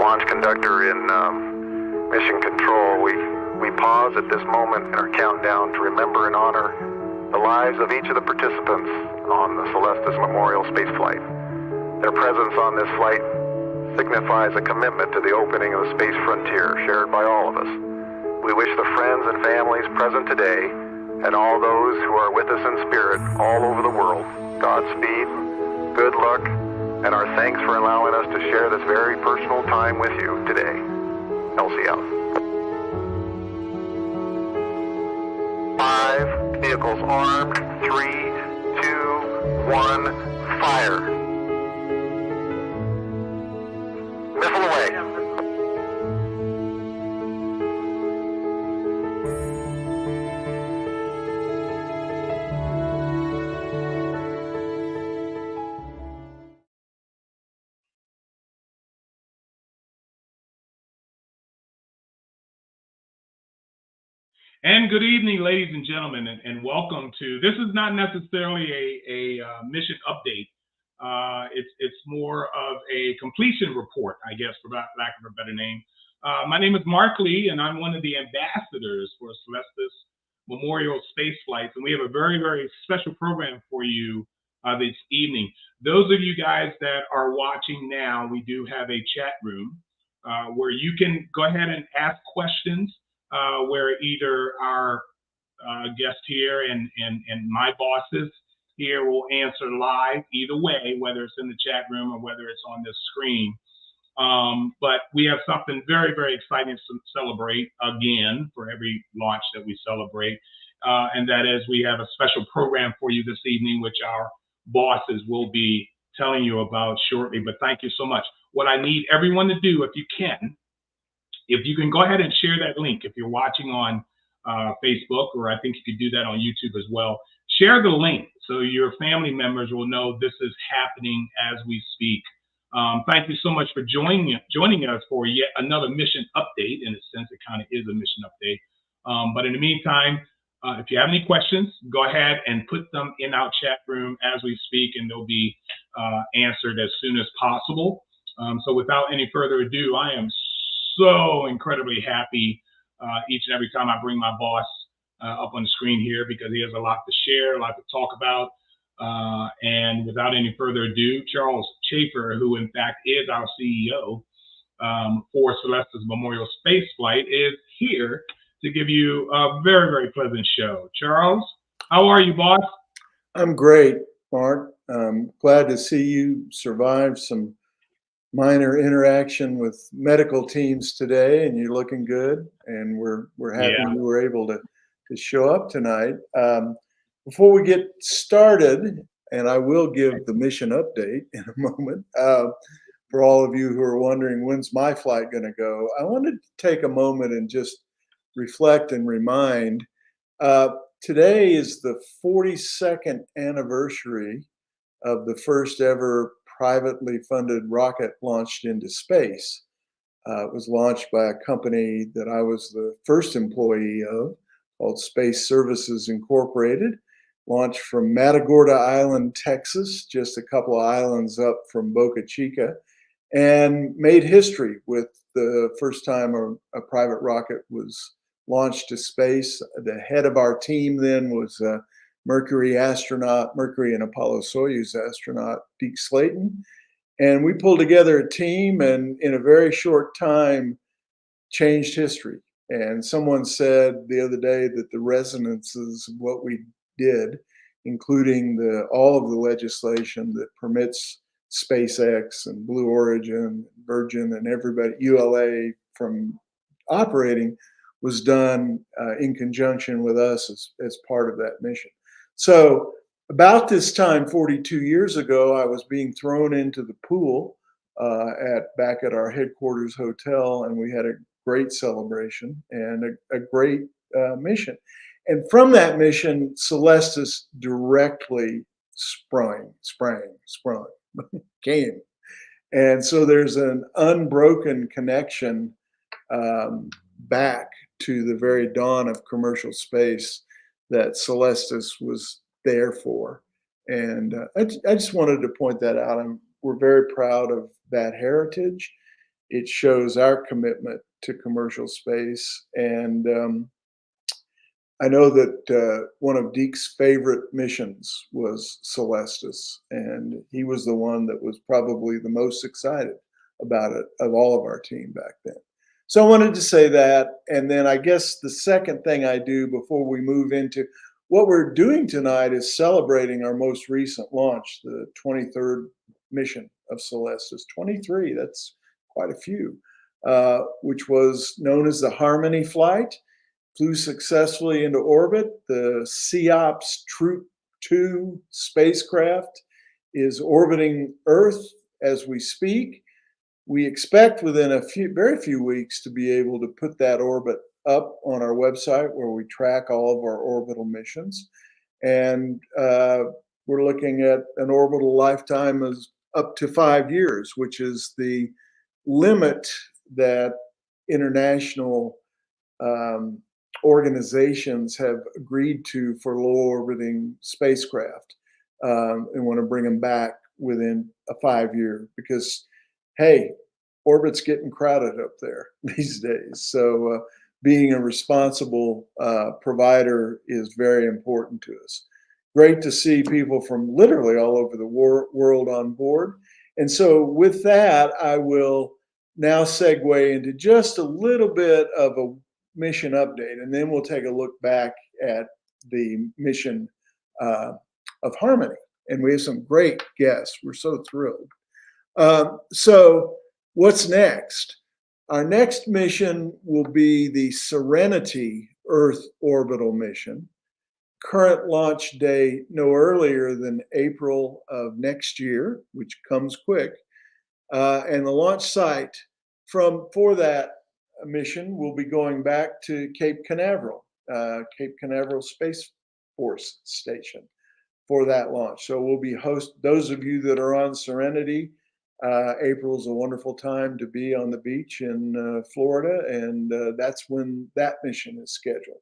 launch conductor in mission control, we pause at this moment in our countdown to remember and honor the lives of each of the participants on the Celestis Memorial spaceflight. Their presence on this flight signifies a commitment to the opening of the space frontier shared by all of us. We wish the friends and families present today and all those who are with us in spirit all over the world Godspeed, good luck, and our thanks for allowing us to share this very personal time with you today. Elsie out. 5, vehicles armed, 3, 2, 1, fire. Missile away. And good evening, ladies and gentlemen, and welcome to, this is not necessarily a mission update. It's more of a completion report, I guess, for lack of a better name. My name is Marc Lee, and I'm one of the ambassadors for Celestis Memorial Space Flights, and we have a very, very special program for you this evening. Those of you guys that are watching now, we do have a chat room where you can go ahead and ask questions. Where either our guest here and my bosses here will answer live, either way, whether it's in the chat room or whether it's on this screen. But we have something very, very exciting to celebrate again for every launch that we celebrate. And that is we have a special program for you this evening, which our bosses will be telling you about shortly. But thank you so much. What I need everyone to do, if you can go ahead and share that link. If you're watching on Facebook, or I think you could do that on YouTube as well, share the link so your family members will know this is happening as we speak. Thank you so much for joining us for yet another mission update. In a sense, it kind of is a mission update. But in the meantime, if you have any questions, go ahead and put them in our chat room as we speak, and they'll be answered as soon as possible. So without any further ado, I am so incredibly happy each and every time I bring my boss up on the screen here, because he has a lot to share, a lot to talk about. And without any further ado, Charles Chafer, who in fact is our CEO for Celestis Memorial Space Flight, is here to give you a very, very pleasant show. Charles, how are you, boss? I'm great, Mark. Glad to see you survive some minor interaction with medical teams today, and you're looking good, and we're happy you were able to show up tonight. Before we get started, and I will give the mission update in a moment, for all of you who are wondering when's my flight going to go, I wanted to take a moment and just reflect and remind. Today is the 42nd anniversary of the first ever privately funded rocket launched into space. It was launched by a company that I was the first employee of, called Space Services Incorporated, launched from Matagorda Island, Texas, just a couple of islands up from Boca Chica, and made history with the first time a private rocket was launched to space. The head of our team then was Mercury and Apollo-Soyuz astronaut Deke Slayton. And we pulled together a team and in a very short time changed history. And someone said the other day that the resonances of what we did, including all of the legislation that permits SpaceX and Blue Origin, Virgin, and everybody, ULA, from operating, was done in conjunction with us as part of that mission. So about this time, 42 years ago, I was being thrown into the pool back at our headquarters hotel, and we had a great celebration and a great mission. And from that mission, Celestis directly came. And so there's an unbroken connection back to the very dawn of commercial space that Celestis was there for. And I just wanted to point that out. We're very proud of that heritage. It shows our commitment to commercial space. And I know that one of Deke's favorite missions was Celestis, and he was the one that was probably the most excited about it of all of our team back then. So I wanted to say that. And then I guess the second thing I do before we move into what we're doing tonight is celebrating our most recent launch, the 23rd mission of Celestis. 23, that's quite a few, which was known as the Harmony flight. Flew successfully into orbit. The CEOPS Troop 2 spacecraft is orbiting Earth as we speak. We expect within very few weeks to be able to put that orbit up on our website where we track all of our orbital missions. And we're looking at an orbital lifetime of up to 5 years, which is the limit that international organizations have agreed to for low orbiting spacecraft, and want to bring them back within a 5 year, because hey, orbit's getting crowded up there these days. So being a responsible provider is very important to us. Great to see people from literally all over the world on board. And so with that, I will now segue into just a little bit of a mission update, and then we'll take a look back at the mission of Harmony. And we have some great guests. We're so thrilled. So what's next? Our next mission will be the Serenity Earth orbital mission. Current launch day no earlier than April of next year, which comes quick. And the launch site for that mission will be going back to Cape Canaveral Space Force Station for that launch. So we'll be those of you that are on Serenity. April is a wonderful time to be on the beach in Florida, and that's when that mission is scheduled.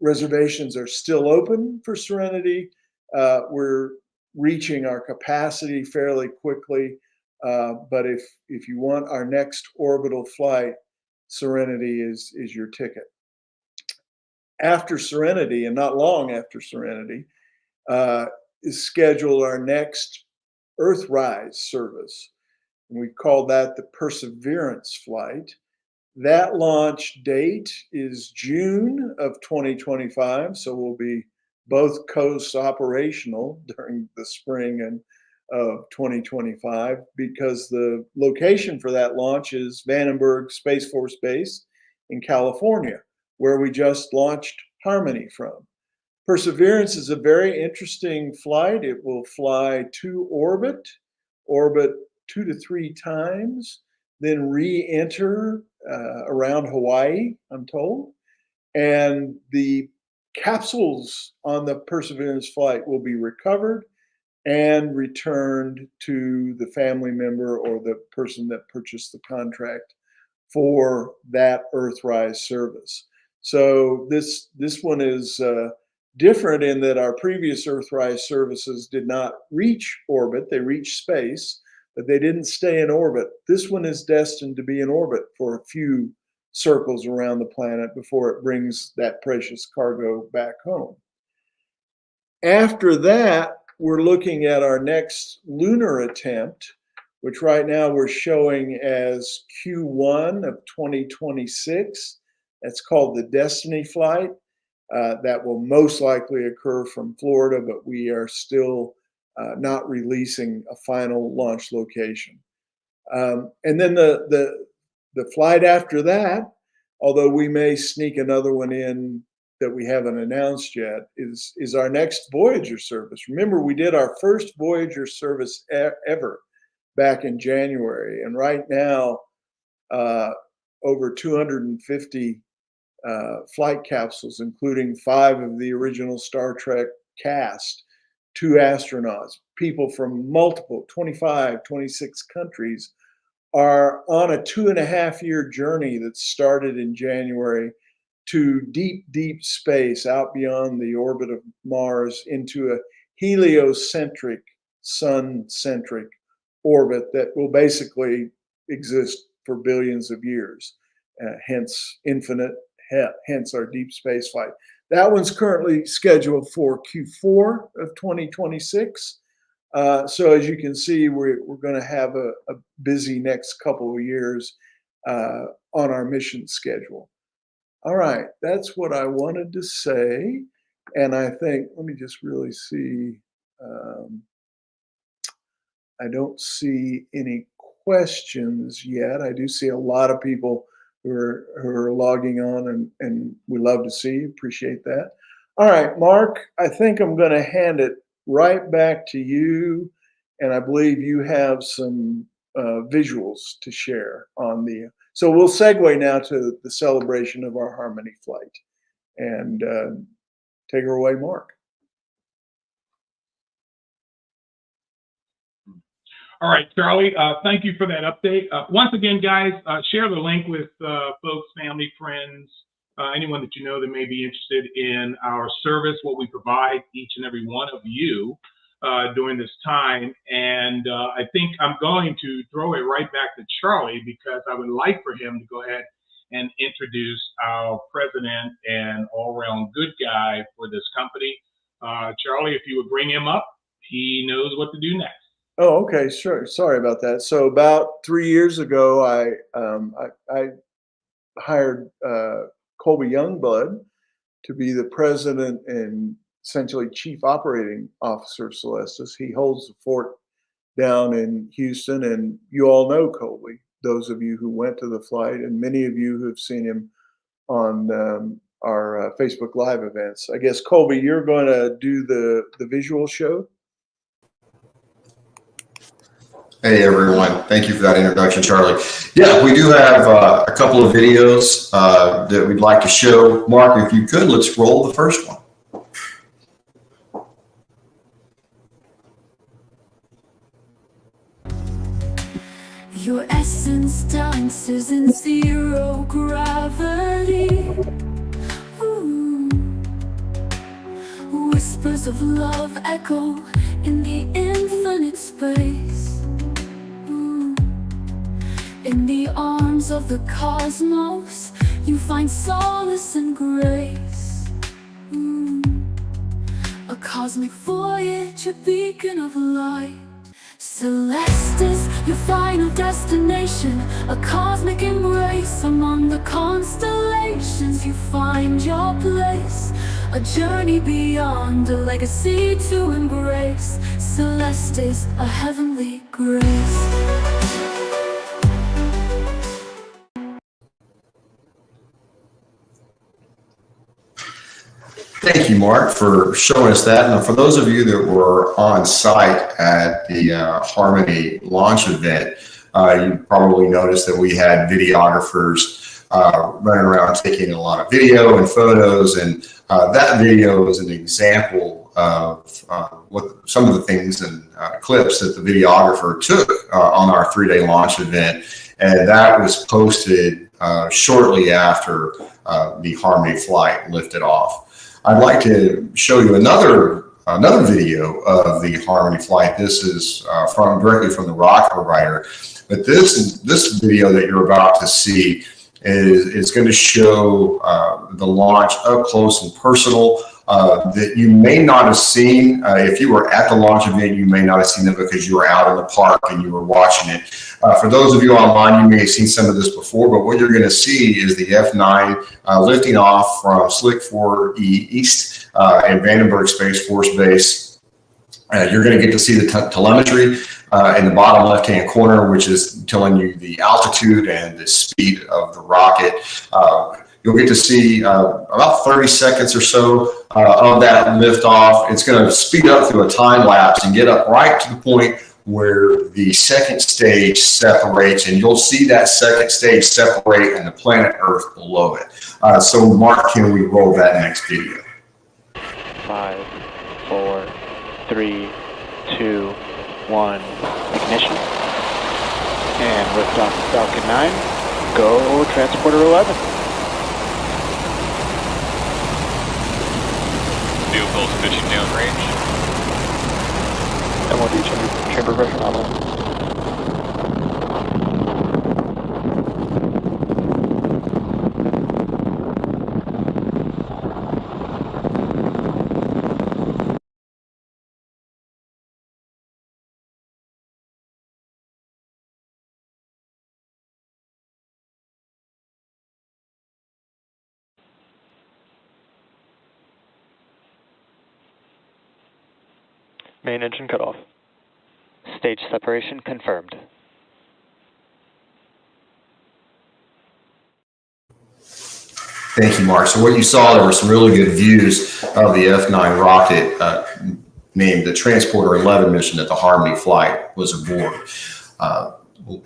Reservations are still open for Serenity. We're reaching our capacity fairly quickly, but if you want our next orbital flight, Serenity is your ticket. After Serenity, and not long after Serenity, is scheduled our next Earthrise service. And we call that the Perseverance flight. That launch date is June of 2025, so we'll be both coasts operational during the spring and of 2025, because the location for that launch is Vandenberg Space Force Base in California, where we just launched Harmony from. Perseverance is a very interesting flight. It will fly to orbit 2 to 3 times, then re-enter around Hawaii, I'm told. And the capsules on the Perseverance flight will be recovered and returned to the family member or the person that purchased the contract for that Earthrise service. So this one is different in that our previous Earthrise services did not reach orbit. They reached space, but they didn't stay in orbit. This one is destined to be in orbit for a few circles around the planet before it brings that precious cargo back home. After that, we're looking at our next lunar attempt, which right now we're showing as Q1 of 2026. That's called the Destiny flight. That will most likely occur from Florida, but we are still not releasing a final launch location. And then the flight after that, although we may sneak another one in that we haven't announced yet, is our next Voyager service. Remember, we did our first Voyager service ever back in January, and right now over 250 flight capsules, including 5 of the original Star Trek cast, 2 astronauts, people from multiple 25, 26 countries, are on a 2.5-year journey that started in January to deep space out beyond the orbit of Mars into a heliocentric, sun-centric orbit that will basically exist for billions of years, hence infinite, hence our deep space flight. That one's currently scheduled for Q4 of 2026. So as you can see, we're going to have a busy next couple of years on our mission schedule. All right, that's what I wanted to say. And I think, let me just really see. I don't see any questions yet. I do see a lot of people who are logging on, and we love to see you. Appreciate that. All right, Mark, I think I'm going to hand it right back to you. And I believe you have some visuals to share on the. So we'll segue now to the celebration of our Harmony flight. And take her away, Mark. All right, Charlie, thank you for that update. Once again, guys, share the link with folks, family, friends, anyone that you know that may be interested in our service, what we provide each and every one of you during this time. And I think I'm going to throw it right back to Charlie, because I would like for him to go ahead and introduce our president and all-around good guy for this company. Charlie, if you would bring him up, he knows what to do next. Oh, okay, sure. Sorry about that. So about 3 years ago, I hired Colby Youngblood to be the president and essentially chief operating officer of Celestis. He holds the fort down in Houston, and you all know Colby, those of you who went to the flight, and many of you who have seen him on our Facebook Live events. I guess, Colby, you're going to do the visual show? Hey everyone, thank you for that introduction, Charlie. Yeah, we do have a couple of videos that we'd like to show. Mark, if you could, let's roll the first one. Your essence dances in zero gravity. Ooh. Whispers of love echo in the infinite space. In the arms of the cosmos, you find solace and grace. A cosmic voyage, a beacon of light. Celestis, your final destination, a cosmic embrace. Among the constellations, you find your place. A journey beyond, a legacy to embrace. Celestis, a heavenly grace. Thank you, Mark, for showing us that. And for those of you that were on site at the Harmony launch event, you probably noticed that we had videographers running around taking a lot of video and photos. And that video is an example of what some of the things and clips that the videographer took on our 3-day launch event. And that was posted shortly after the Harmony flight lifted off. I'd like to show you another video of the Harmony flight. This is directly from the rocket provider. But this video that you're about to see is going to show the launch up close and personal that you may not have seen. If you were at the launch event, you may not have seen it because you were out in the park and you were watching it. For those of you online, you may have seen some of this before, but what you're going to see is the F9 lifting off from Slick 4E East at Vandenberg Space Force Base. You're going to get to see the telemetry in the bottom left-hand corner, which is telling you the altitude and the speed of the rocket. You'll get to see about 30 seconds or so of that liftoff. It's going to speed up through a time lapse and get up right to the point where the second stage separates, and you'll see that second stage separate and the planet Earth below it. So Mark, can we roll that next video? 5, 4, 3, 2, 1, ignition. And liftoff of Falcon 9. Go Transporter 11. Vehicles pitching downrange. MOD chamber pressure nominal. Main engine cut off. Stage separation confirmed. Thank you, Mark. So what you saw, there were some really good views of the F9 rocket named the Transporter 11 mission that the Harmony flight was aboard.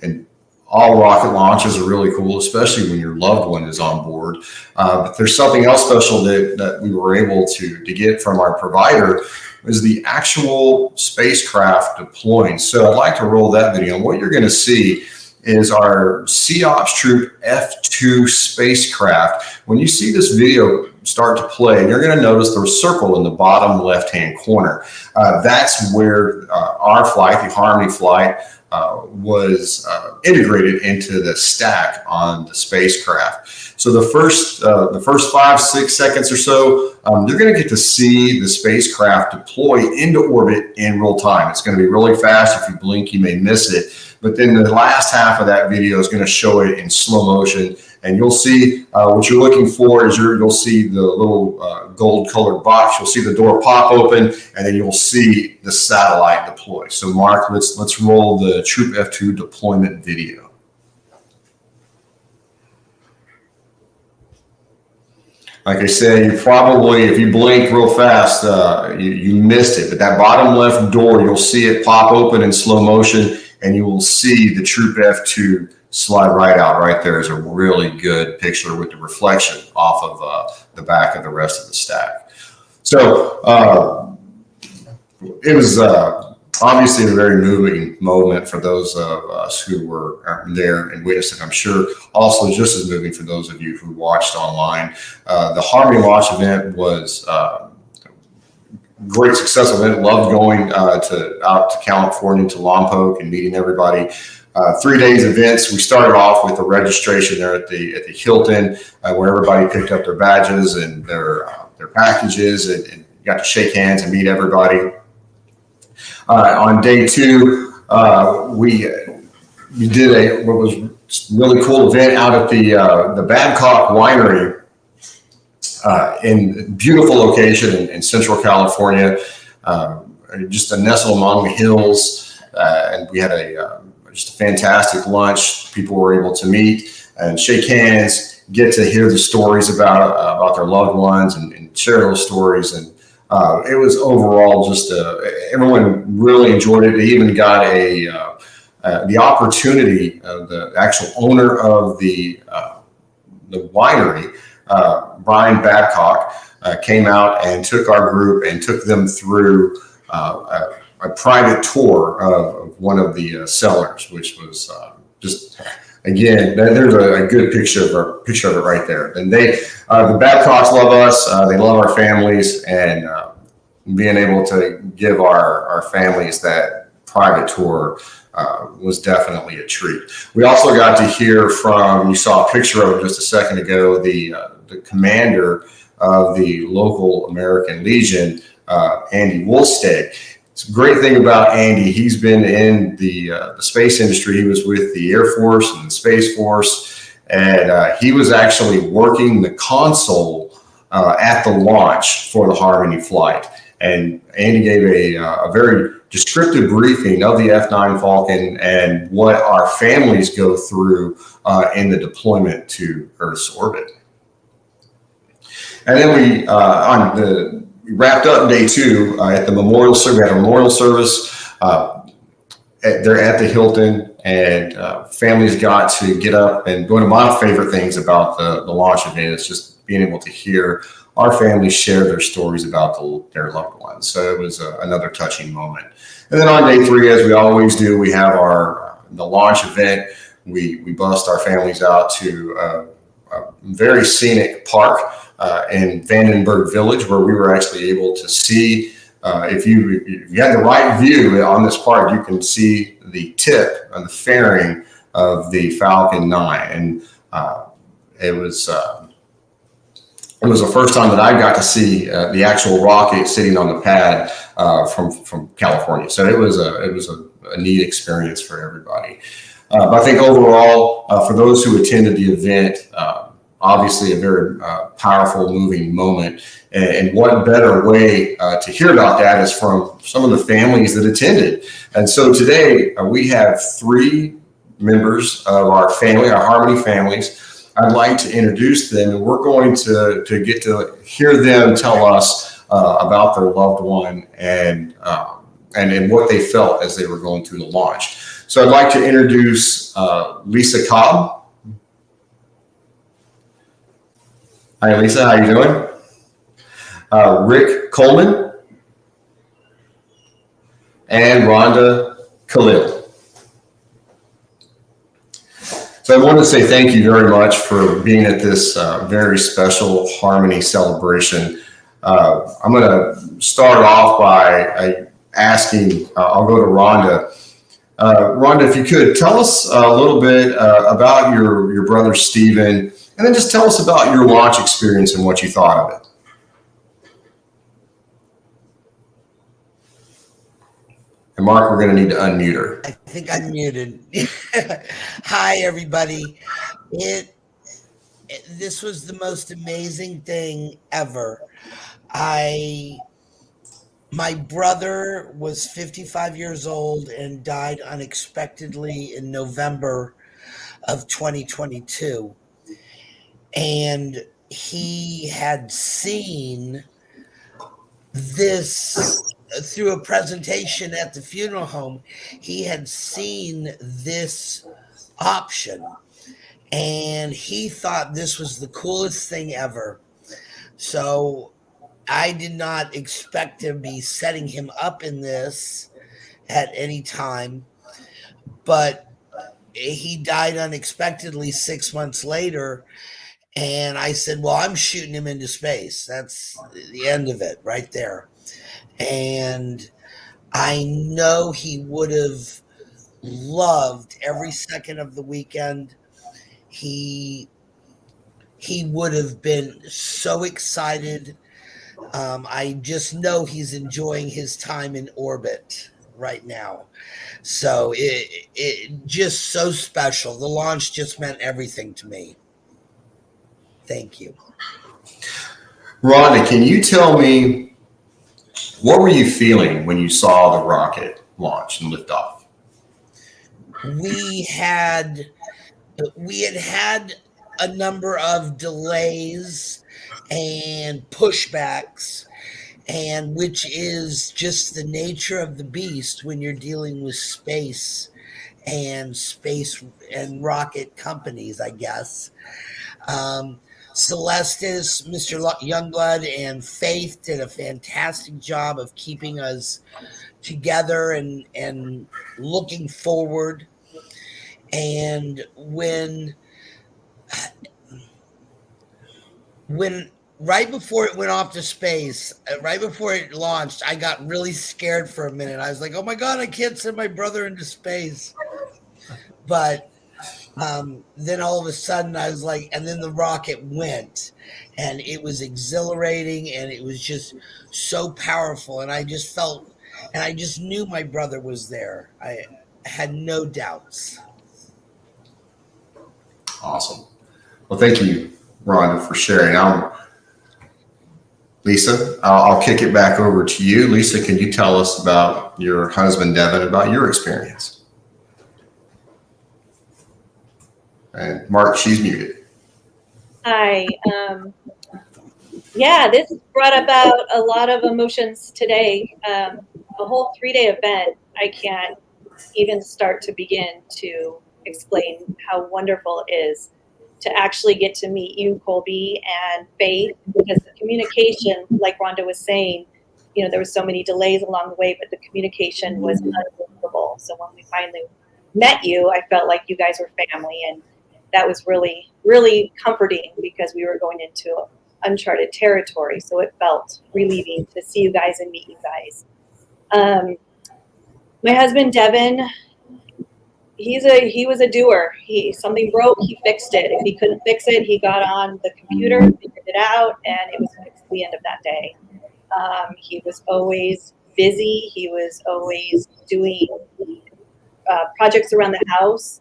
And all rocket launches are really cool, especially when your loved one is on board. But there's something else special that we were able to get from our provider, is the actual spacecraft deploying. So I'd like to roll that video. And what you're going to see is our COPS Troop F2 spacecraft. When you see this video start to play, you're going to notice the circle in the bottom left-hand corner. That's where our flight, the Harmony flight, was integrated into the stack on the spacecraft. So the first 5-6 seconds or so, you're going to get to see the spacecraft deploy into orbit in real time. It's going to be really fast. If you blink, you may miss it. But then the last half of that video is going to show it in slow motion, and you'll see what you're looking for is you'll see the little gold-colored box. You'll see the door pop open, and then you'll see the satellite deploy. So, Mark, let's roll the Troop F2 deployment video. Like I said, you probably, if you blink real fast, you missed it. But that bottom left door, you'll see it pop open in slow motion, and you will see the Troop F2 slide right out. Right there is a really good picture with the reflection off of the back of the rest of the stack. So it was obviously a very moving moment for those of us who were there and witnessed it. I'm sure also just as moving for those of you who watched online. The Harmony launch event was great, successful event. Loved going out to California, to Lompoc, and meeting everybody. 3 days events. We started off with the registration there at the Hilton, where everybody picked up their badges and their packages and got to shake hands and meet everybody. On day 2, we did what was really cool event out at the Babcock Winery. In beautiful location in Central California, just nestled among the hills, and we had just a fantastic lunch. People were able to meet and shake hands, get to hear the stories about their loved ones, and share those stories. And it was overall just everyone really enjoyed it. They even got the opportunity. The actual owner of the winery, Brian Babcock, came out and took our group and took them through a private tour of one of the cellars, which was just, again, there's a good picture of it right there. And the Babcocks love us. They love our families, and being able to give our families that private tour was definitely a treat. We also got to hear from, you saw a picture of it just a second ago, the commander of the local American Legion, Andy Wolstad. It's a great thing about Andy. He's been in the space industry. He was with the Air Force and the Space Force, and he was actually working the console at the launch for the Harmony flight. And Andy gave a very descriptive briefing of the F9 Falcon and what our families go through in the deployment to Earth's orbit. And then we wrapped up day 2 at the memorial service. We had a memorial service there at the Hilton, and families got to get up. And one of my favorite things about the launch event is just being able to hear our families share their stories about their loved ones. So it was another touching moment. And then on day 3, as we always do, we have the launch event. We bust our families out to a very scenic park in Vandenberg Village, where we were actually able to see, if you had the right view on this park, you can see the tip of the fairing of the Falcon 9. And it was the first time that I got to see the actual rocket sitting on the pad from California. So it was a neat experience for everybody. But I think overall, for those who attended the event, obviously a very powerful, moving moment. And what better way to hear about that is from some of the families that attended. And so today we have 3 members of our family, our Harmony families. I'd like to introduce them, and we're going to get to hear them tell us about their loved one and what they felt as they were going through the launch. So I'd like to introduce Lisa Cobb. Hi, Lisa. How you doing? Rick Coleman and Rhonda Khalil. So I want to say thank you very much for being at this very special Harmony celebration. I'm going to start off by asking, I'll go to Rhonda. Rhonda, if you could, tell us a little bit about your brother, Stephen, and then just tell us about your launch experience and what you thought of it. And Marc, we're going to need to unmute her. I think I'm muted. Hi, everybody. This was the most amazing thing ever. My brother was 55 years old and died unexpectedly in November of 2022. And he had seen this through a presentation at the funeral home. He had seen this option and he thought this was the coolest thing ever. So I did not expect to be setting him up in this at any time, but he died unexpectedly 6 months later. And I said, well, I'm shooting him into space. That's the end of it right there. And I know he would have loved every second of the weekend. He would have been so excited. I just know he's enjoying his time in orbit right now. So it just so special. The launch just meant everything to me. Thank you. Rhonda, can you tell me, what were you feeling when you saw the rocket launch and lift off? We had a number of delays and pushbacks, and which is just the nature of the beast when you're dealing with space and rocket companies, I guess. Celestis, Mr. Youngblood, and Faith did a fantastic job of keeping us together and looking forward. And when right before it went off to space, right before it launched, I got really scared for a minute. I was like, oh my God, I can't send my brother into space. But then all of a sudden I was like, and then the rocket went, and it was exhilarating, and it was just so powerful. And I just felt, and I just knew my brother was there. I had no doubts. Awesome. Well, thank you, Rhonda, for sharing. Lisa, I'll kick it back over to you. Lisa, can you tell us about your husband, Devin, about your experience? And Marc, she's muted. Hi. Yeah, this brought about a lot of emotions today. A whole 3-day event, I can't even start to begin to explain how wonderful it is to actually get to meet you, Colby, and Faith, because the communication, like Rhonda was saying, you know, there were so many delays along the way, but the communication was unbelievable. So when we finally met you, I felt like you guys were family, and that was really, really comforting because we were going into uncharted territory. So it felt relieving to see you guys and meet you guys. My husband, Devin, he was a doer. Something broke, he fixed it. If he couldn't fix it, he got on the computer, figured it out, and it was fixed at the end of that day. He was always busy. He was always doing projects around the house.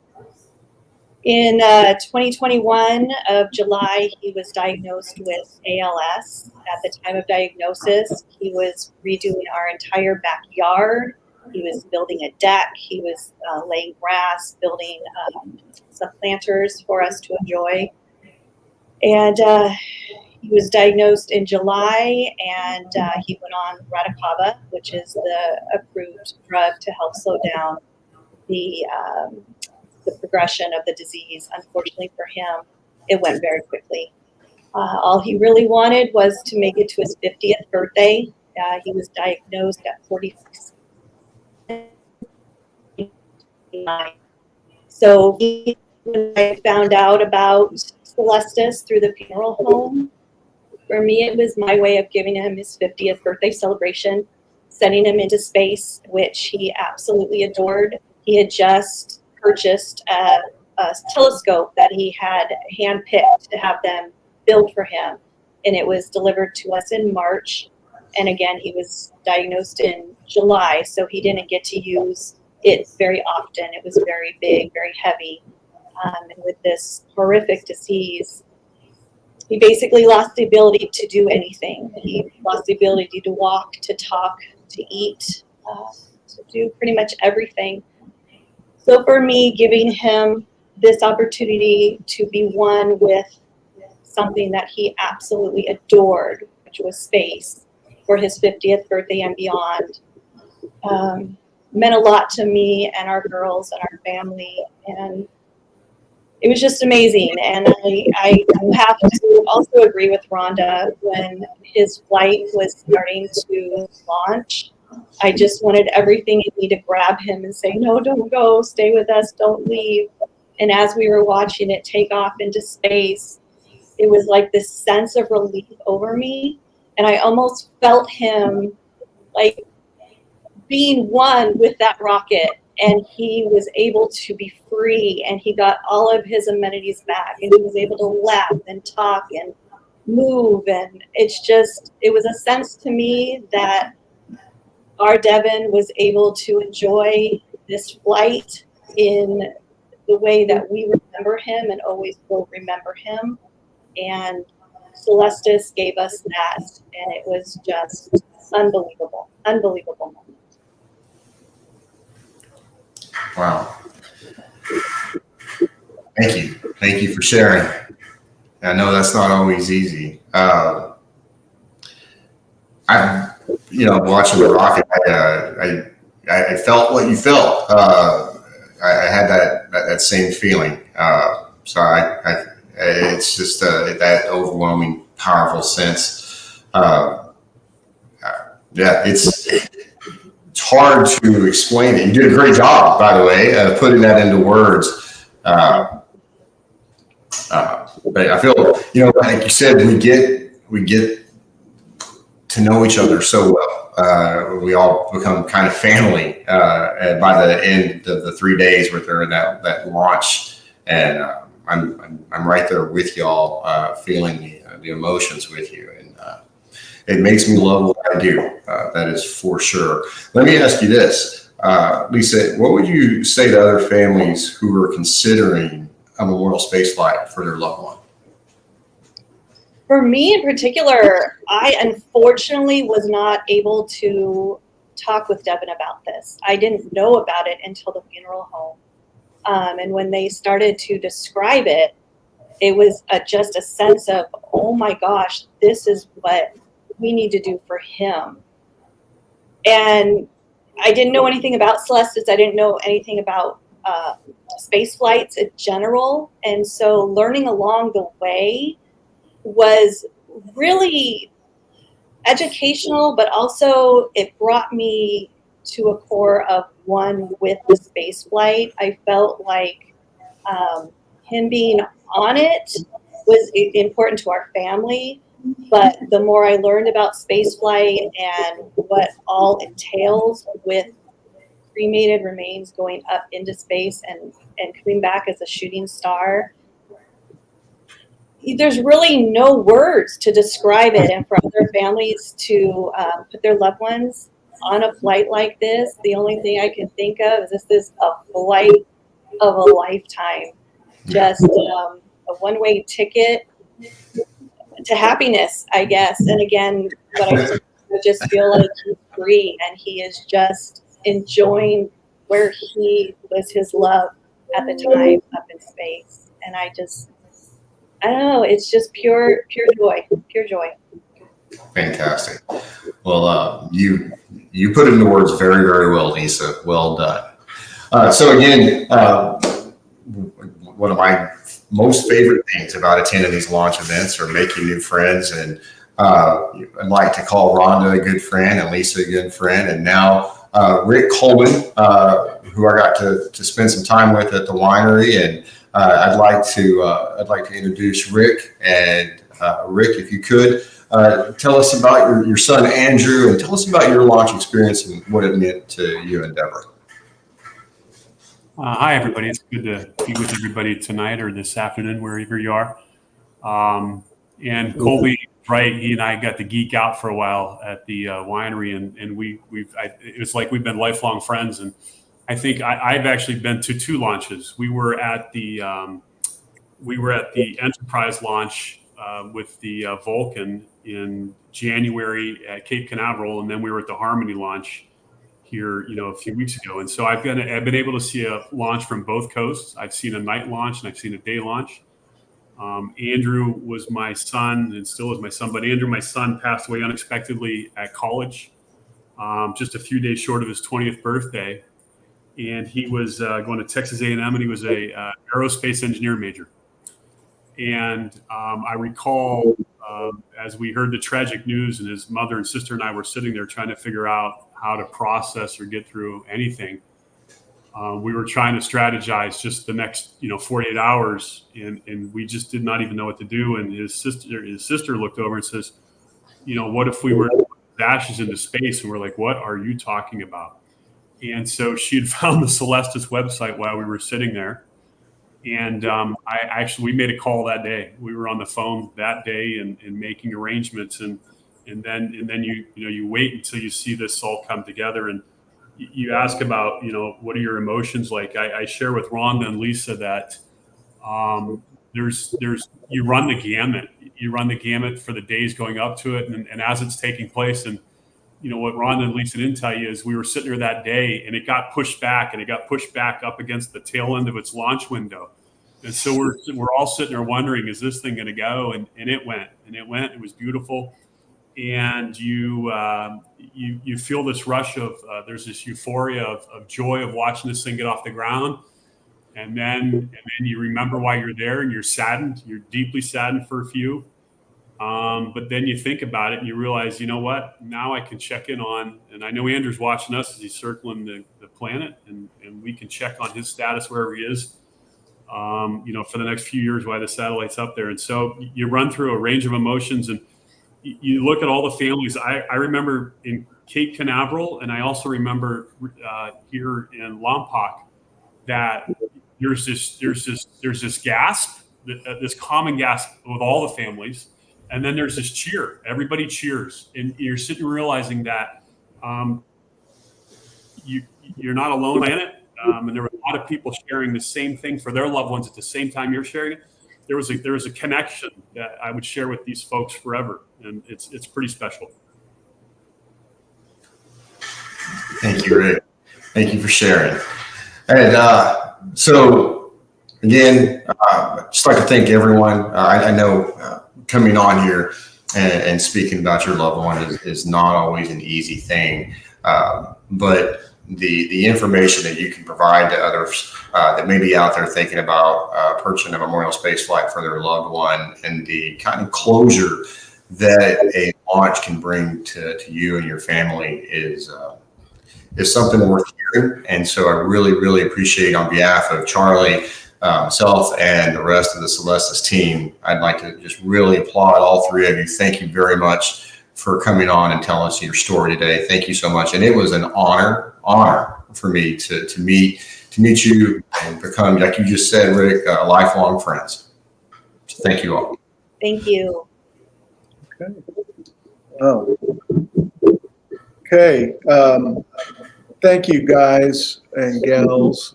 In 2021 of July, he was diagnosed with ALS. At the time of diagnosis, he was redoing our entire backyard. He was building a deck. He was laying grass, building some planters for us to enjoy. And he was diagnosed in July, and he went on Radicava, which is the approved drug to help slow down the progression of the disease. Unfortunately for him, it went very quickly. All he really wanted was to make it to his 50th birthday. He was diagnosed at 46. So when I found out about Celestis through the funeral home, for me, it was my way of giving him his 50th birthday celebration, sending him into space, which he absolutely adored. He had just purchased a telescope that he had handpicked to have them build for him, and it was delivered to us in March. And again, he was diagnosed in July, so he didn't get to use it very often. It was very big, very heavy. And with this horrific disease, he basically lost the ability to do anything. He lost the ability to walk, to talk, to eat, to do pretty much everything. So for me, giving him this opportunity to be one with something that he absolutely adored, which was space, for his 50th birthday and beyond, meant a lot to me and our girls and our family. And it was just amazing. And I have to also agree with Rhonda when his flight was starting to launch. I just wanted everything in me to grab him and say, no, don't go, stay with us, don't leave. And as we were watching it take off into space, it was like this sense of relief over me. And I almost felt him like being one with that rocket. And he was able to be free, and he got all of his amenities back, and he was able to laugh and talk and move. And it was a sense to me that our Devin was able to enjoy this flight in the way that we remember him and always will remember him. And Celestis gave us that, and it was just unbelievable, unbelievable moment. Wow. Thank you for sharing. I know that's not always easy. I watching the rocket, I felt what you felt. I had that same feeling. It's just that overwhelming, powerful sense. It's hard to explain it. You did a great job, by the way, of putting that into words. But I feel, like you said, we get to know each other so well. We all become kind of family by the end of the 3 days where they're in that launch. And I'm right there with y'all, feeling the emotions with you. And it makes me love what I do. That is for sure. Let me ask you this, Lisa, what would you say to other families who are considering a memorial space flight for their loved one? For me in particular, I unfortunately was not able to talk with Devin about this. I didn't know about it until the funeral home. And when they started to describe it, it was just a sense of, oh my gosh, this is what we need to do for him. And I didn't know anything about Celestis. I didn't know anything about space flights in general. And so learning along the way was really educational, but also it brought me to a core of one with the space flight. I felt like him being on it was important to our family, but the more I learned about space flight and what all entails with cremated remains going up into space and coming back as a shooting star, there's really no words to describe it. And for other families to put their loved ones on a flight like this, the only thing I can think of is this is a flight of a lifetime. just a one-way ticket to happiness, I guess. And again, what I just feel like he's free and he is just enjoying where he was his love at the time up in space. And I don't know, it's just pure joy, pure joy. Fantastic. Well, you put it into words very, very well, Lisa. Well done. So again, one of my most favorite things about attending these launch events are making new friends. And I'd like to call Rhonda a good friend and Lisa a good friend. And now Rick Coleman, who I got to spend some time with at the winery. And I'd like to introduce Rick. And Rick, if you could, tell us about your son, Andrew, and tell us about your launch experience and what it meant to you and Deborah. Hi, everybody. It's good to be with everybody tonight or this afternoon, wherever you are. And Colby, right, he and I got to geek out for a while at the winery, and it was like we've been lifelong friends. And I think I've actually been to 2 launches. We were at the Enterprise launch with the Vulcan in January at Cape Canaveral, and then we were at the Harmony launch here, a few weeks ago. And so I've been able to see a launch from both coasts. I've seen a night launch and I've seen a day launch. Andrew was my son and still is my son, but Andrew, my son, passed away unexpectedly at college, just a few days short of his 20th birthday. And he was going to Texas A&M, and he was a aerospace engineer major. And I recall as we heard the tragic news, and his mother and sister and I were sitting there trying to figure out how to process or get through anything. We were trying to strategize just the next, 48 hours, and we just did not even know what to do. And his sister looked over and says, what if we were to put his ashes into space? And we're like, what are you talking about? And so she had found the Celestis website while we were sitting there. And we made a call that day. We were on the phone that day and making arrangements. And then you wait until you see this all come together. And you ask about, what are your emotions like? I share with Rhonda and Lisa that you run the gamut. You run the gamut for the days going up to it, and as it's taking place. And what Rhonda and Lisa didn't tell you is we were sitting there that day, and it got pushed back, up against the tail end of its launch window. And so we're all sitting there wondering, is this thing going to go? And it went. It was beautiful. And you feel this rush of there's this euphoria of joy of watching this thing get off the ground, and then you remember why you're there, and you're saddened. You're deeply saddened for a few, but then you think about it and you realize, what? Now I can check in on, and I know Andrew's watching us as he's circling the planet, and we can check on his status wherever he is, for the next few years while the satellite's up there. And so you run through a range of emotions, and you look at all the families. I remember in Cape Canaveral, and I also remember here in Lompoc, that there's this gasp, this common gasp with all the families, and then there's this cheer. Everybody cheers, and you're sitting realizing that you're not alone in it, and there were a lot of people sharing the same thing for their loved ones at the same time you're sharing it. There was a connection that I would share with these folks forever, and it's pretty special. Thank you, Rick. Thank you for sharing. And so again, just like to thank everyone. I know coming on here and speaking about your loved one is not always an easy thing, but the information that you can provide to others that may be out there thinking about purchasing a memorial space flight for their loved one, and the kind of closure that a launch can bring to you and your family is something worth hearing. And so I really, really appreciate, on behalf of Charlie, myself, and the rest of the Celestis team, I'd like to just really applaud all 3 of you. Thank you very much for coming on and telling us your story today. Thank you so much. And it was an honor for me to meet you and become, like you just said, Rick, lifelong friends. So thank you all. Thank you. Okay. Oh. Okay. Thank you, guys and gals.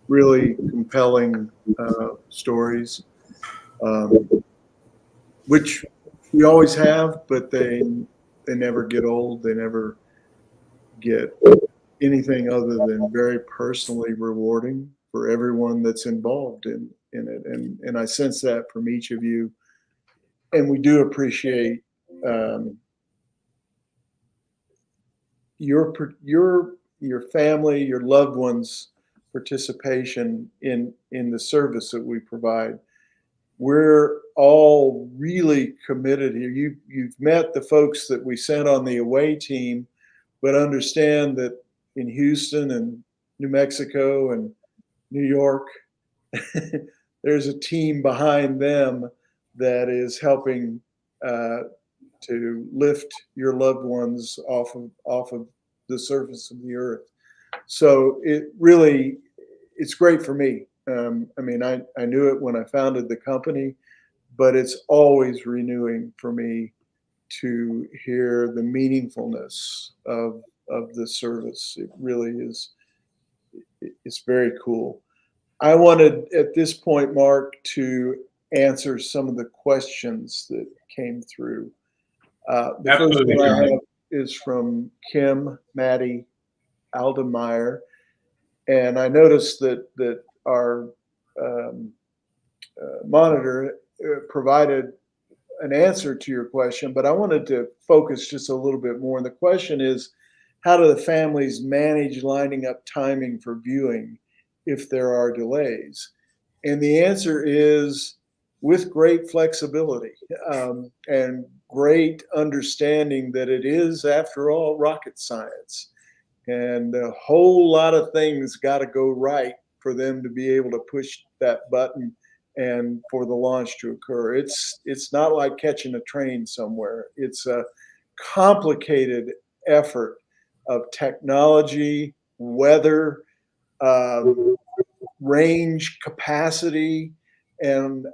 really compelling stories, which we always have, but they never get old. They never get anything other than very personally rewarding for everyone that's involved in it. And I sense that from each of you. And we do appreciate your family, your loved ones' participation in the service that we provide. We're all really committed here. You've met the folks that we sent on the away team, but understand that in Houston and New Mexico and New York, there's a team behind them that is helping to lift your loved ones off of the surface of the earth. So it's great for me. I mean, I knew it when I founded the company, but it's always renewing for me to hear the meaningfulness of the service. It really is. It's very cool. I wanted at this point, Marc, to answer some of the questions that came through. The first one I have is from Kim Maddie Aldemeyer, and I noticed that our monitor provided an answer to your question, but I wanted to focus just a little bit more. And the question is, how do the families manage lining up timing for viewing if there are delays? And the answer is with great flexibility and great understanding that it is, after all, rocket science. And a whole lot of things got to go right for them to be able to push that button and for the launch to occur. It's not like catching a train somewhere. It's a complicated effort of technology, weather, range capacity, and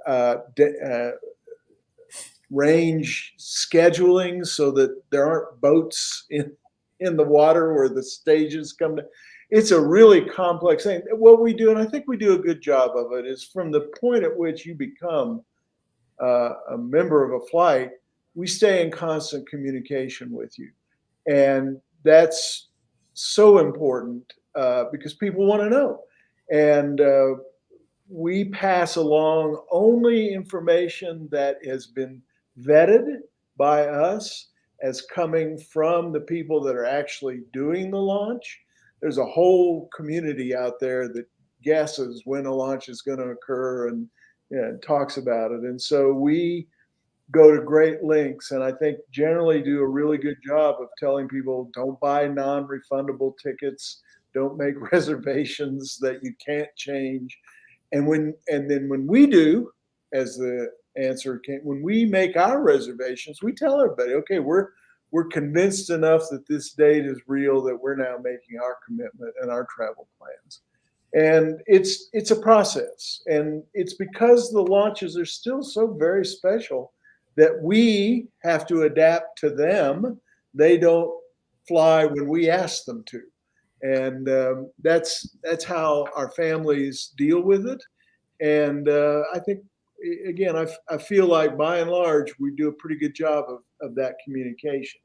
range scheduling so that there aren't boats in the water where the stages come to. It's a really complex thing. What we do, and I think we do a good job of it, is from the point at which you become a member of a flight, we stay in constant communication with you. And that's so important because people want to know. And we pass along only information that has been vetted by us as coming from the people that are actually doing the launch. There's a whole community out there that guesses when a launch is going to occur and talks about it. And so we go to great lengths, and I think generally do a really good job of telling people, don't buy non-refundable tickets, don't make reservations that you can't change. And then when we do, as the answer came, when we make our reservations, we tell everybody, okay, we're convinced enough that this date is real that we're now making our commitment and our travel plans. And it's a process, and it's because the launches are still so very special that we have to adapt to them. They don't fly when we ask them to. And that's how our families deal with it. And I think, again, I feel like by and large, we do a pretty good job of that communication.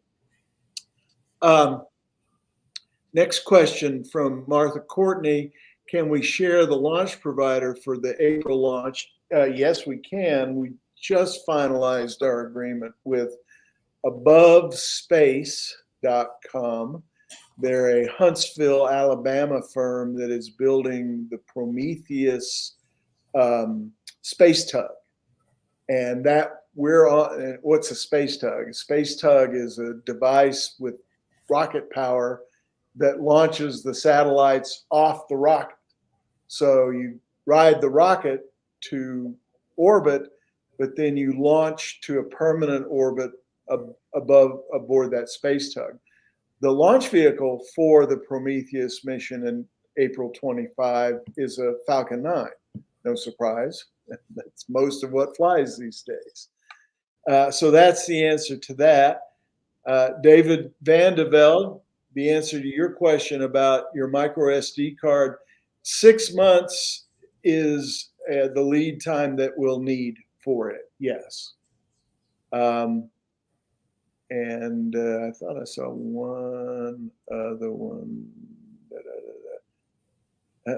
Next question from Martha Courtney. Can we share the launch provider for the April launch? Yes, we can. We just finalized our agreement with AboveSpace.com. They're a Huntsville, Alabama firm that is building the Prometheus space tug. And that we're on. What's a space tug? A space tug is a device with rocket power that launches the satellites off the rocket. So you ride the rocket to orbit, but then you launch to a permanent orbit aboard that space tug. The launch vehicle for the Prometheus mission in April 25 is a Falcon 9. No surprise. That's most of what flies these days. So that's the answer to that. David Vandevelde, the answer to your question about your micro SD card, 6 months is the lead time that we'll need for it. Yes. And I thought I saw one other one.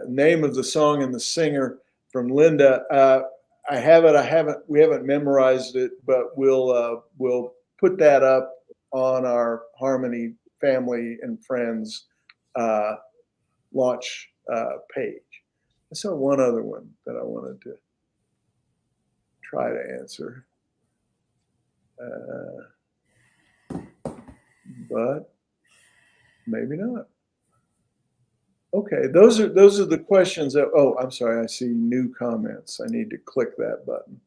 Name of the song and the singer from Linda. I have it. We haven't memorized it, but we'll put that up on our Harmony family and friends launch page. I saw one other one that I wanted to try to answer, but maybe not. Okay, those are the questions that. Oh, I'm sorry. I see new comments. I need to click that button.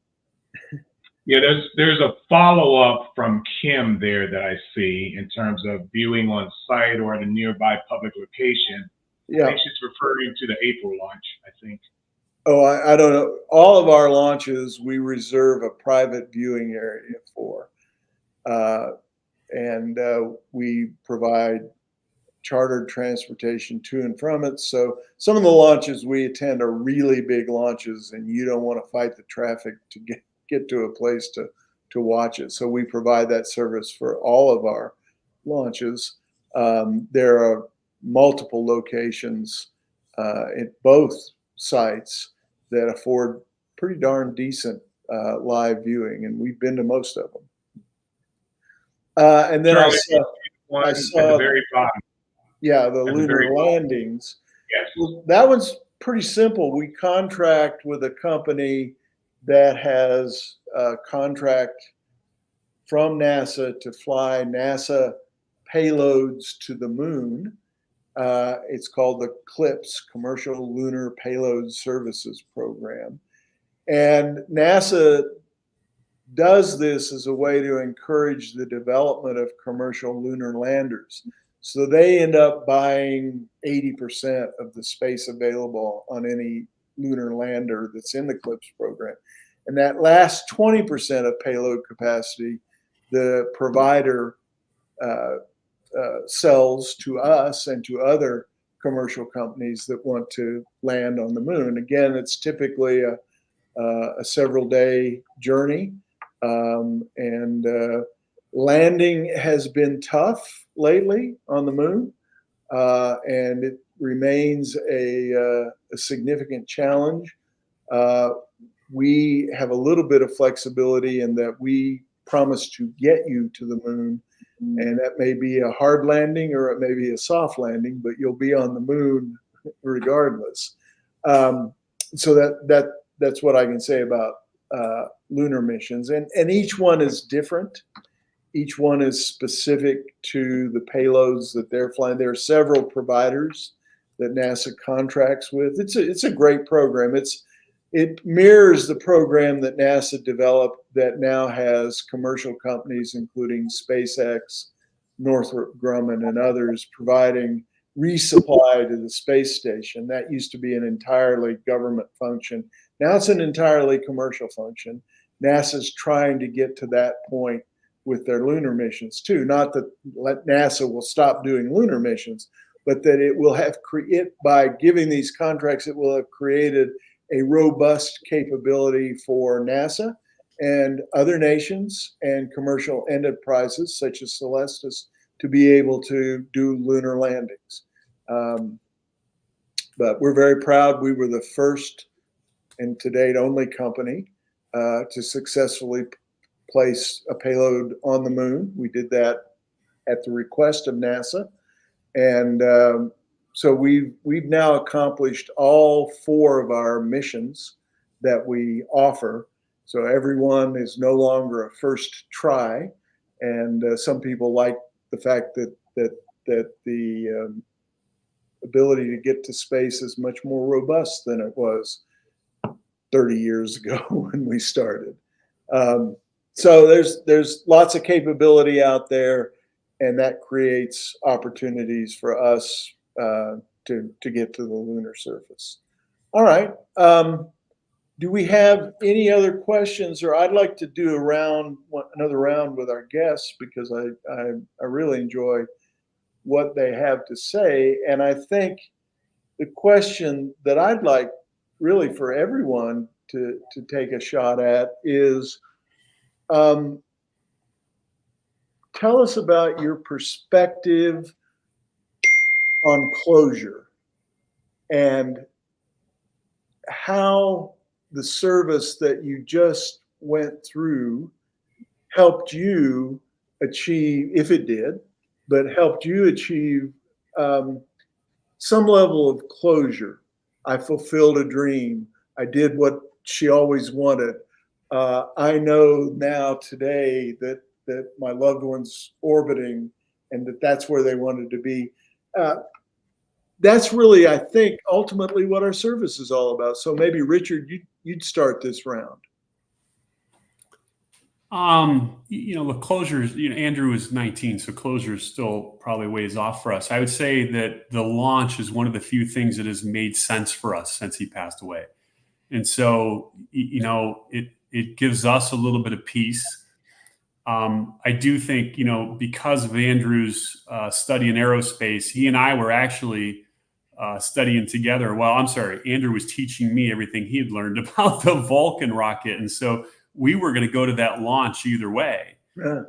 Yeah, there's a follow-up from Kim there that I see in terms of viewing on site or at a nearby public location. Yeah. I think she's referring to the April launch, I think. Oh, I don't know. All of our launches, we reserve a private viewing area for. And we provide chartered transportation to and from it. So some of the launches we attend are really big launches, and you don't want to fight the traffic to get to a place to watch it. So we provide that service for all of our launches. There are multiple locations at both sites that afford pretty darn decent live viewing, and we've been to most of them. And then Charlie, I saw at the very bottom. Yeah, the At the lunar very bottom. landings. Yes. Well, that one's pretty simple. We contract with a company that has a contract from NASA to fly NASA payloads to the moon. It's called the CLPS, Commercial Lunar Payload Services Program. And NASA does this as a way to encourage the development of commercial lunar landers. So they end up buying 80% of the space available on any lunar lander that's in the CLPS program. And that last 20% of payload capacity, the provider sells to us and to other commercial companies that want to land on the moon. Again, it's typically a several day journey. Landing has been tough lately on the moon, and it remains a significant challenge. We have a little bit of flexibility in that we promise to get you to the moon, and that may be a hard landing or it may be a soft landing, but you'll be on the moon regardless. So that's what I can say about lunar missions, and each one is different. Each one is specific to the payloads that they're flying. There are several providers that NASA contracts with. It's a great program. It mirrors the program that NASA developed that now has commercial companies, including SpaceX, Northrop Grumman, and others, providing resupply to the space station. That used to be an entirely government function. Now it's an entirely commercial function. NASA's trying to get to that point with their lunar missions too. Not that NASA will stop doing lunar missions, but that it will have by giving these contracts, it will have created a robust capability for NASA and other nations and commercial enterprises such as Celestis to be able to do lunar landings. But we're very proud. We were the first and to date only company to successfully place a payload on the moon. We did that at the request of NASA. And so we've now accomplished all 4 of our missions that we offer. So everyone is no longer a first try. And some people like the fact that the ability to get to space is much more robust than it was 30 years ago when we started. So there's lots of capability out there, and that creates opportunities for us to get to the lunar surface. All right. Do we have any other questions? Or I'd like to do another round with our guests because I really enjoy what they have to say. And I think the question that I'd like really for everyone to take a shot at is, tell us about your perspective on closure and how the service that you just went through helped you achieve, if it did, but helped you achieve some level of closure. I fulfilled a dream. I did what she always wanted. I know now today that my loved one's orbiting and that's where they wanted to be. That's really, I think, ultimately what our service is all about. So maybe Richard, you'd start this round. The closures, Andrew is 19, so closure is still probably ways off for us. I would say that the launch is one of the few things that has made sense for us since he passed away. And so, it gives us a little bit of peace. I do think, because of Andrew's study in aerospace, he and I were actually studying together. Well, I'm sorry, Andrew was teaching me everything he had learned about the Vulcan rocket. And so we were going to go to that launch either way. Yeah.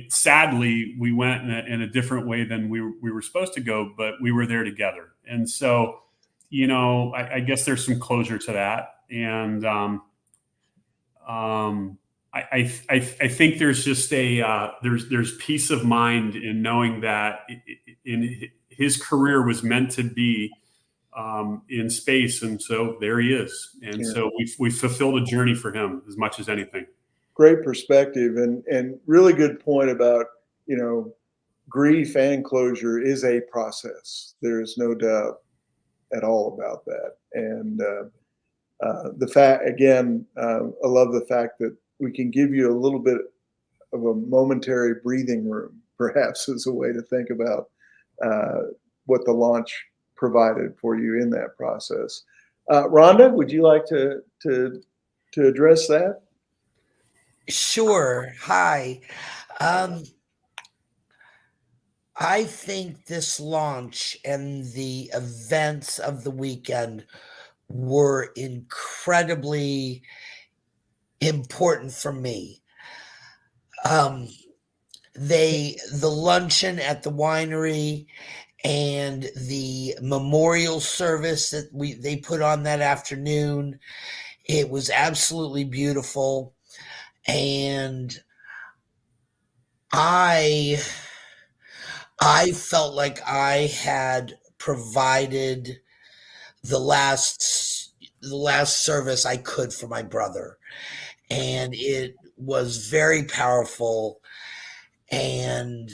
Sadly, we went in a different way than we were supposed to go, but we were there together. And so, I guess there's some closure to that. And I think there's just there's peace of mind in knowing that in his career was meant to be in space, and so there he is. And so we fulfilled a journey for him as much as anything. Great perspective and really good point about, grief and closure is a process. There is no doubt at all about that. And the fact, again, I love the fact that we can give you a little bit of a momentary breathing room, perhaps, as a way to think about what the launch provided for you in that process. Rhonda, would you like to address that? Sure. Hi. I think this launch and the events of the weekend were incredibly important for me. The luncheon at the winery and the memorial service that they put on that afternoon, it was absolutely beautiful. And I felt like I had provided the last service I could for my brother. And it was very powerful. And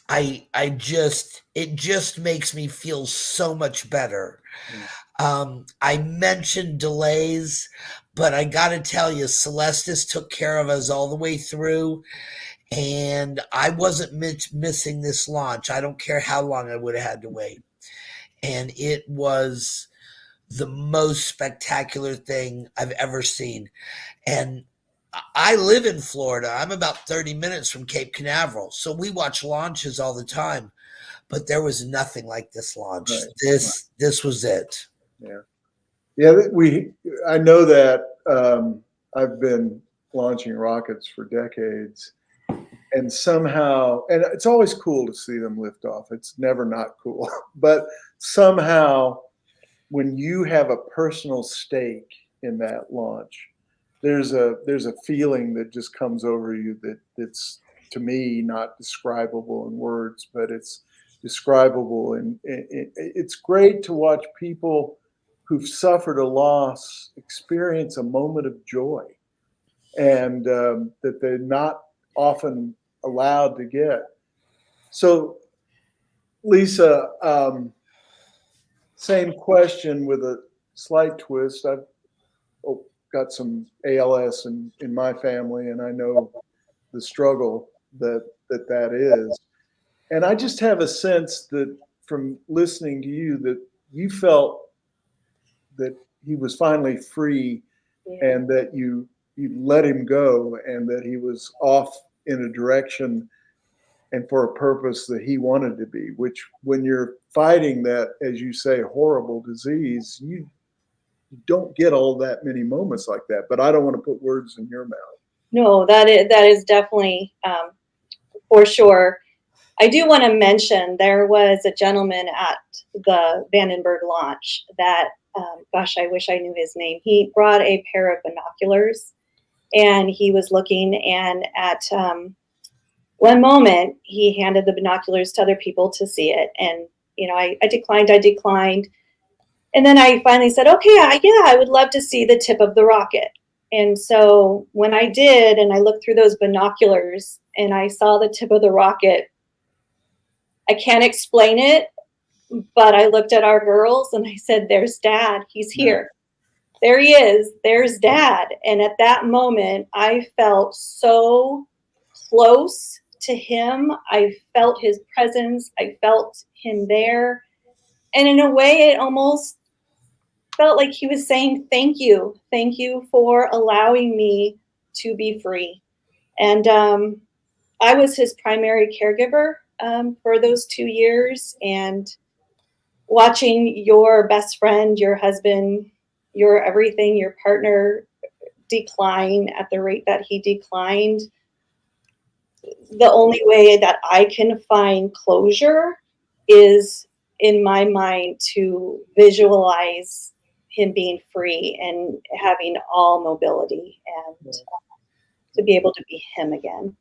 it just makes me feel so much better. I mentioned delays, but I got to tell you, Celestis took care of us all the way through. And I wasn't missing this launch. I don't care how long I would have had to wait. And it was the most spectacular thing I've ever seen. And I live in Florida. I'm about 30 minutes from Cape Canaveral. So we watch launches all the time. But there was nothing like this launch. Right. This was it. Yeah. Yeah, I know that I've been launching rockets for decades. And somehow, and it's always cool to see them lift off. It's never not cool. But somehow, when you have a personal stake in that launch, there's a feeling that just comes over you that's, to me, not describable in words, but it's describable. And it's great to watch people who've suffered a loss experience a moment of joy, and that they're not often allowed to get. So, Lisa, same question with a slight twist. I've got some ALS in my family, and I know the struggle that is. And I just have a sense that from listening to you that you felt that he was finally free, and that you let him go, and that he was off in a direction. and for a purpose that he wanted to be, which when you're fighting that, as you say, horrible disease, you don't get all that many moments like that. But I don't want to put words in your mouth. No, that is definitely for sure. I do want to mention there was a gentleman at the Vandenberg launch that, gosh, I wish I knew his name. He brought a pair of binoculars, and he was looking, and at one moment he handed the binoculars to other people to see it. And, you know, I declined. And then I finally said, okay, yeah, I would love to see the tip of the rocket. And so when I did, and I looked through those binoculars and I saw the tip of the rocket, I can't explain it, but I looked at our girls and I said, there's Dad. He's here. There he is. There's Dad. And at that moment, I felt so close to him. I felt his presence. I felt him there. And in a way, it almost felt like he was saying, thank you. Thank you for allowing me to be free. And I was his primary caregiver for those 2 years. And watching your best friend, your husband, your everything, your partner decline at the rate that he declined, the only way that I can find closure is in my mind to visualize him being free and having all mobility and to be able to be him again.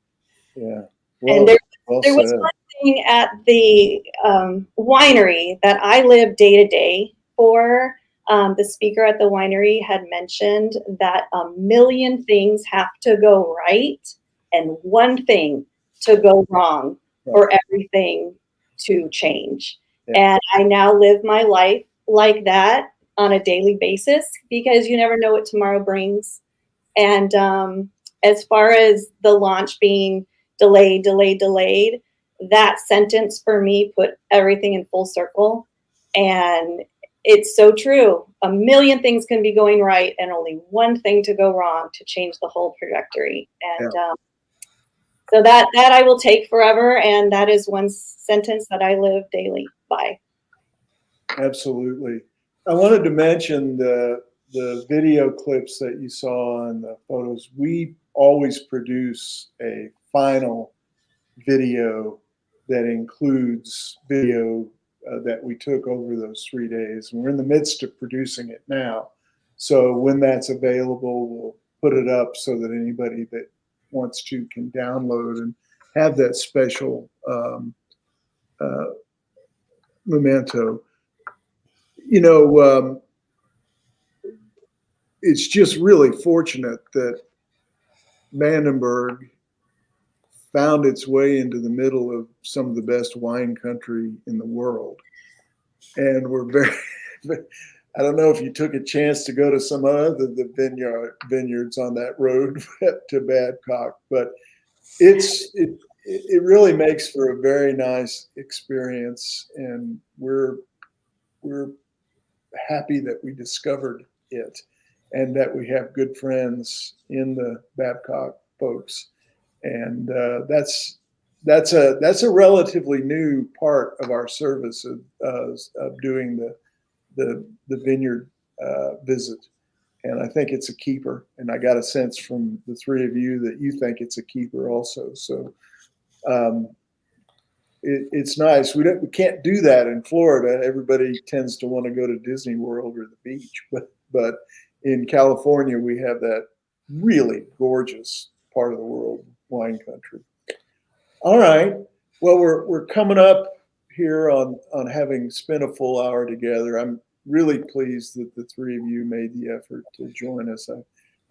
Yeah. Well, and there was one thing at the winery that I live day to day for. The speaker at the winery had mentioned that 1 million things have to go right and one thing to go wrong for everything to change. Yeah. And I now live my life like that on a daily basis because you never know what tomorrow brings. And as far as the launch being delayed, that sentence for me put everything in full circle. And it's so true. 1 million things can be going right and only one thing to go wrong to change the whole trajectory. And so that I will take forever. And that is one sentence that I live daily by. Absolutely. I wanted to mention the video clips that you saw and the photos. We always produce a final video that includes video that we took over those 3 days. And we're in the midst of producing it now. So when that's available, we'll put it up so that anybody that wants to can download and have that special memento. You know, it's just really fortunate that Vandenberg found its way into the middle of some of the best wine country in the world. And we're very, I don't know if you took a chance to go to some other the vineyards on that road to Babcock, but it really makes for a very nice experience. And we're happy that we discovered it and that we have good friends in the Babcock folks. And that's a relatively new part of our service of doing the vineyard visit. And I think it's a keeper. And I got a sense from the three of you that you think it's a keeper also. So it's nice. We can't do that in Florida. Everybody tends to want to go to Disney World or the beach, but in California we have that really gorgeous part of the world, wine country. All right. Well, we're coming up here on having spent a full hour together. I'm really pleased that the three of you made the effort to join us.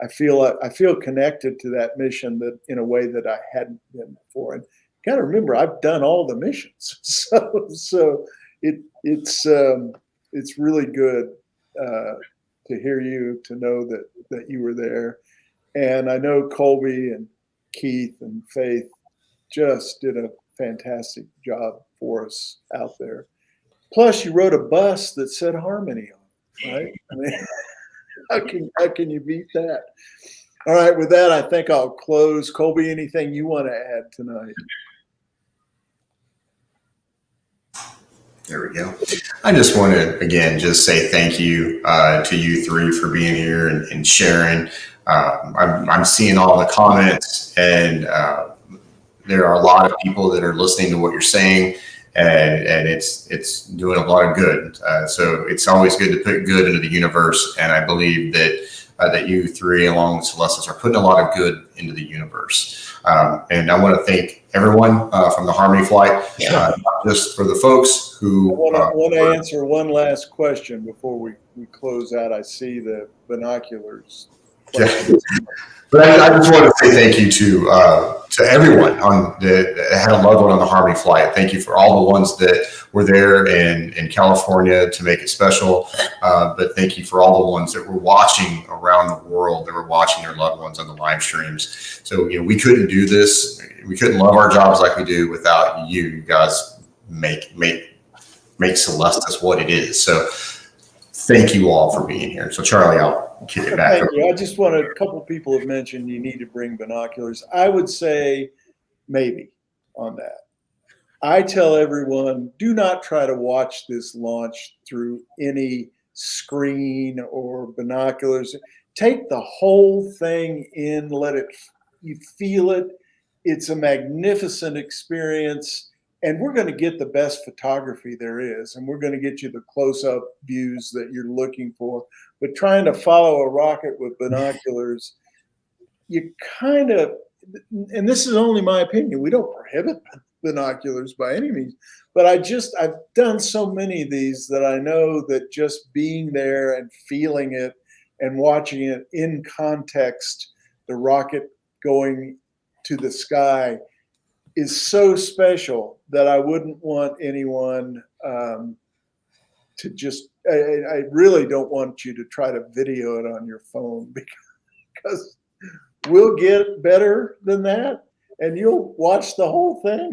I feel connected to that mission that in a way that I hadn't been before. And got to remember, I've done all the missions, so it's really good to hear you, to know that you were there. And I know Colby and Keith and Faith just did a fantastic job for us out there. Plus, you rode a bus that said Harmony on it, right? I mean, how can you beat that? All right, with that, I think I'll close. Colby, anything you want to add tonight? There we go. I just want to, again, just say thank you to you three for being here and sharing. I'm seeing all the comments, and there are a lot of people that are listening to what you're saying, and it's doing a lot of good. So it's always good to put good into the universe, and I believe that you three, along with Celestis, are putting a lot of good into the universe. And I want to thank everyone from the Harmony flight, not just for the folks who. I want to answer one last question before we close out. I see the binoculars. But I just want to say thank you to everyone that had a loved one on the Harmony flight. Thank you for all the ones that were there in California to make it special. But thank you for all the ones that were watching around the world, that were watching their loved ones on the live streams. So, we couldn't do this. We couldn't love our jobs like we do without you. You guys make Celestis what it is. So thank you all for being here. So Charlie, I'll kick it back. Thank you. I just want a couple people have mentioned you need to bring binoculars. I would say maybe on that. I tell everyone, do not try to watch this launch through any screen or binoculars. Take the whole thing in, you feel it. It's a magnificent experience. And we're going to get the best photography there is, and we're going to get you the close-up views that you're looking for. But trying to follow a rocket with binoculars, you kind of, and this is only my opinion, we don't prohibit binoculars by any means, but I've done so many of these that I know that just being there and feeling it and watching it in context, the rocket going to the sky, is so special that I wouldn't want anyone to just, I really don't want you to try to video it on your phone, because we'll get better than that and you'll watch the whole thing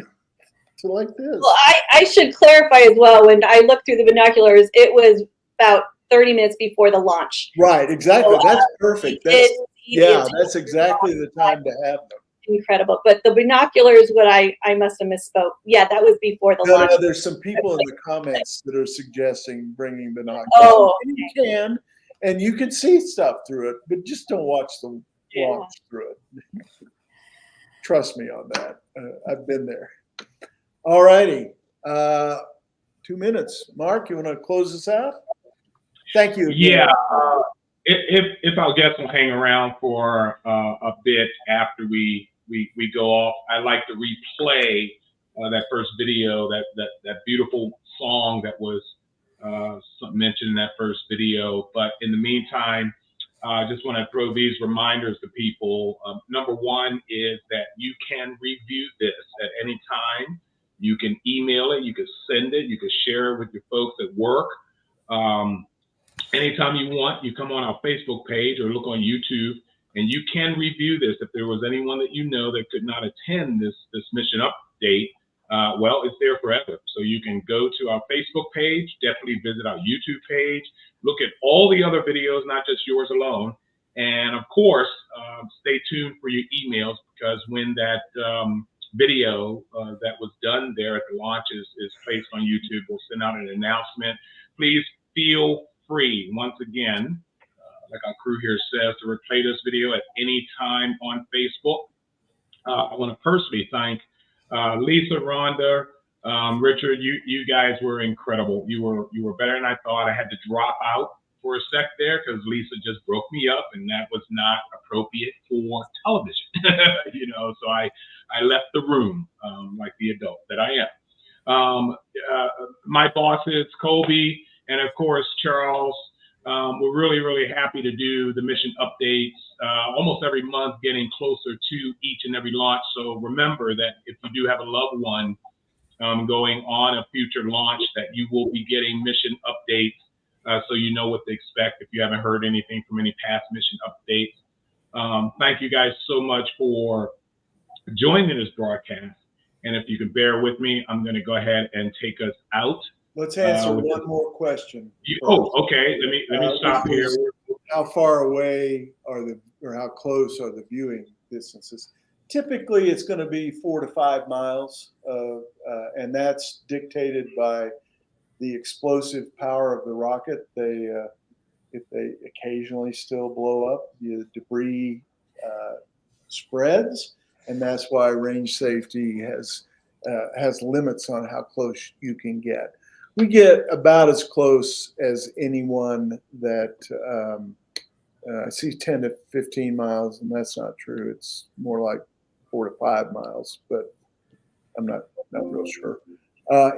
like this. Well, I should clarify as well, when I looked through the binoculars, it was about 30 minutes before the launch. Right, exactly. So, that's perfect. That's exactly the time to have them. Incredible. But the binoculars, I must have misspoke. Yeah, that was before the launch. No, there's some people in the comments that are suggesting bringing binoculars. Oh, and you can, and you can see stuff through it, but just don't watch the launch through it. Trust me on that. I've been there. All righty. 2 minutes. Marc, you want to close us out? Thank you. Yeah. If our guests will hang around for a bit after we go off, I'd like to replay that first video, that beautiful song that was mentioned in that first video. But in the meantime, I just want to throw these reminders to people. Number one is that you can review this at any time. You can email it, you can send it, you can share it with your folks at work. Anytime you want, you come on our Facebook page or look on YouTube, and you can review this. If there was anyone that you know that could not attend this mission update, well, it's there forever. So you can go to our Facebook page, definitely visit our YouTube page, look at all the other videos, not just yours alone. And of course, stay tuned for your emails, because when that video that was done there at the launch is placed on YouTube, we'll send out an announcement. Please feel free, once again, like our crew here says, to replay this video at any time on Facebook. I want to personally thank Lisa, Rhonda, Richard. You guys were incredible. You were better than I thought. I had to drop out for a sec there because Lisa just broke me up, and that was not appropriate for television. So I left the room like the adult that I am. My bosses, Colby, and of course, Charles, we're really, really happy to do the mission updates almost every month, getting closer to each and every launch. So remember that if you do have a loved one going on a future launch, that you will be getting mission updates so you know what to expect if you haven't heard anything from any past mission updates. Thank you guys so much for joining this broadcast. And if you could bear with me, I'm going to go ahead and take us out. Let's answer one more question. Okay. Let me stop here. How far away or how close are the viewing distances? Typically, it's going to be 4 to 5 miles, and that's dictated by the explosive power of the rocket, if they occasionally still blow up, the debris spreads, and that's why range safety has limits on how close you can get. We get about as close as anyone that I see 10 to 15 miles, and that's not true. It's more like 4 to 5 miles, but I'm not real sure.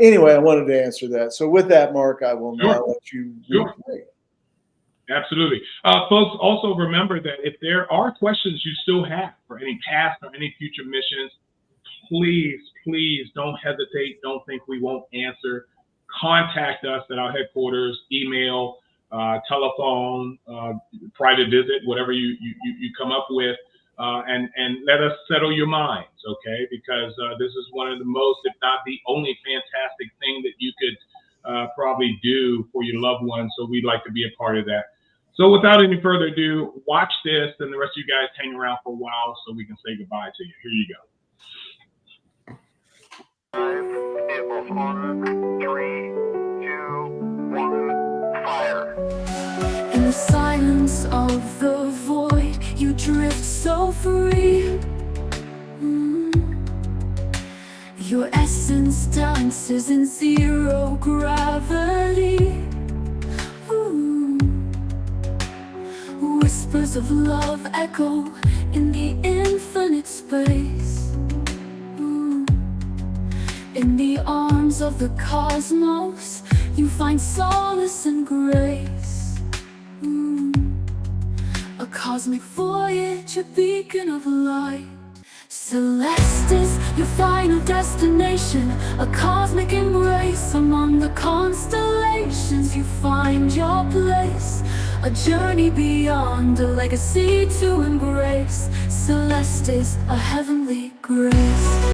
Anyway, I wanted to answer that. So with that, Mark, I will now let you replay. Absolutely. Folks, also remember that if there are questions you still have for any past or any future missions, please don't hesitate. Don't think we won't answer. Contact us at our headquarters, email, telephone, private visit, whatever you come up with, and let us settle your minds, okay? Because this is one of the most, if not the only fantastic thing that you could probably do for your loved ones. So we'd like to be a part of that. So without any further ado, watch this, and the rest of you guys hang around for a while so we can say goodbye to you. Here you go. 5, vehicles on, 3, 2, 1, fire. In the silence of the void, you drift so free. Your essence dances in zero gravity. Whispers of love echo in the infinite space. In the arms of the cosmos, you find solace and grace. A cosmic voyage, a beacon of light. Celestis, your final destination, a cosmic embrace. Among the constellations, you find your place. A journey beyond, a legacy to embrace. Celestis, a heavenly grace.